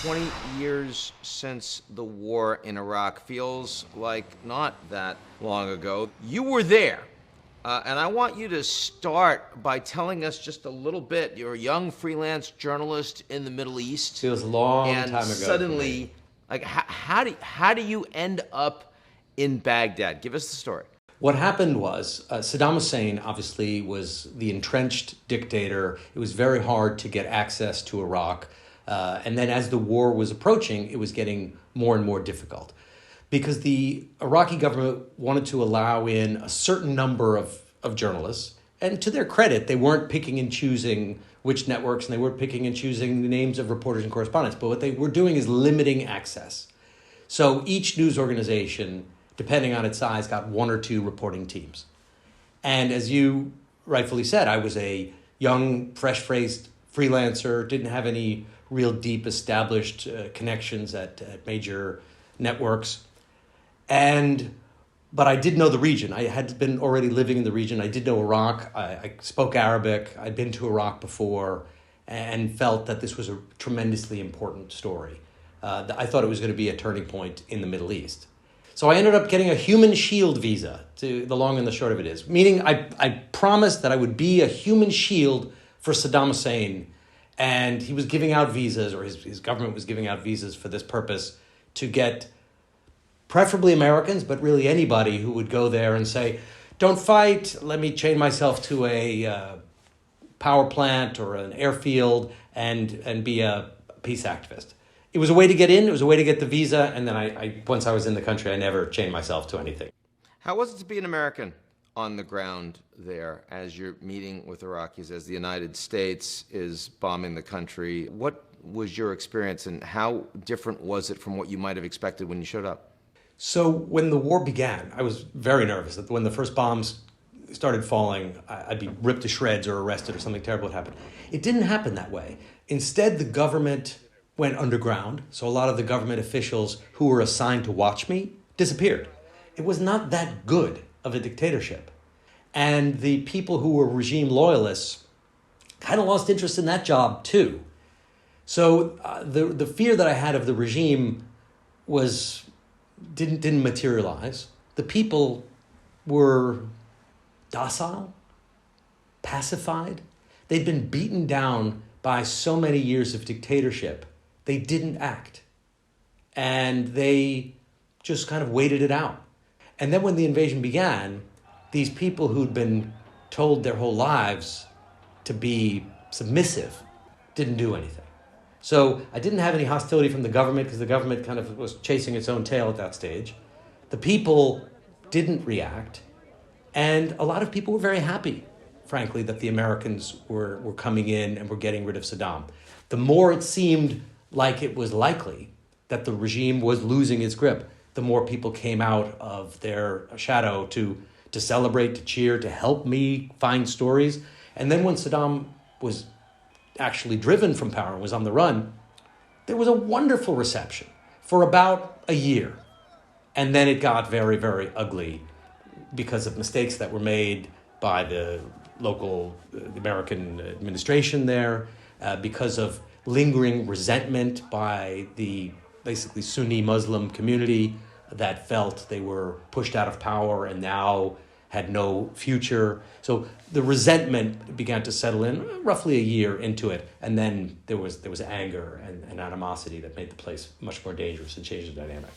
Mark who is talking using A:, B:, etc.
A: 20 years since the war in Iraq feels like not that long ago. You were there, and I want you to start by telling us just a little bit. You're a young freelance journalist in the Middle East.
B: Feels a long
A: and
B: time ago.
A: Suddenly, like, how do you end up in Baghdad? Give us the story.
B: What happened was Saddam Hussein obviously was the entrenched dictator. It was very hard to get access to Iraq. And then as the war was approaching, it was getting more and more difficult because the Iraqi government wanted to allow in a certain number of journalists. And to their credit, they weren't picking and choosing which networks, and they weren't picking and choosing the names of reporters and correspondents. But what they were doing is limiting access. So each news organization, depending on its size, got one or two reporting teams. And as you rightfully said, I was a young, fresh-faced freelancer, didn't have any real deep established connections at major networks. But I did know the region. I had been already living in the region. I did know Iraq. I spoke Arabic. I'd been to Iraq before and felt that this was a tremendously important story. I thought it was going to be a turning point in the Middle East. So I ended up getting a human shield visa, to the long and the short of it is. Meaning I promised that I would be a human shield for Saddam Hussein, and he was giving out visas, or his government was giving out visas for this purpose, to get preferably Americans, but really anybody who would go there and say, don't fight, let me chain myself to a power plant or an airfield and be a peace activist. It was a way to get in, it was a way to get the visa, and then I once I was in the country, I never chained myself to anything.
A: How was it to be an American on the ground there as you're meeting with Iraqis, as the United States is bombing the country? What was your experience, and how different was it from what you might have expected when you showed up?
B: So when the war began, I was very nervous that when the first bombs started falling, I'd be ripped to shreds or arrested or something terrible would happen. It didn't happen that way. Instead, the government went underground, so a lot of the government officials who were assigned to watch me disappeared. It was not that good of a dictatorship. And the people who were regime loyalists kind of lost interest in that job too. So the fear that I had of the regime didn't materialize. The people were docile, pacified. They'd been beaten down by so many years of dictatorship. They didn't act. And they just kind of waited it out. And then when the invasion began, these people who'd been told their whole lives to be submissive didn't do anything. So I didn't have any hostility from the government because the government kind of was chasing its own tail at that stage. The people didn't react. And a lot of people were very happy, frankly, that the Americans were coming in and were getting rid of Saddam. The more it seemed like it was likely that the regime was losing its grip, the more people came out of their shadow to celebrate, to cheer, to help me find stories. And then when Saddam was actually driven from power and was on the run, there was a wonderful reception for about a year. And then it got very, very ugly because of mistakes that were made by the local American administration there, because of lingering resentment by the basically Sunni Muslim community that felt they were pushed out of power and now had no future. So the resentment began to settle in roughly a year into it. And then there was anger and animosity that made the place much more dangerous and changed the dynamic.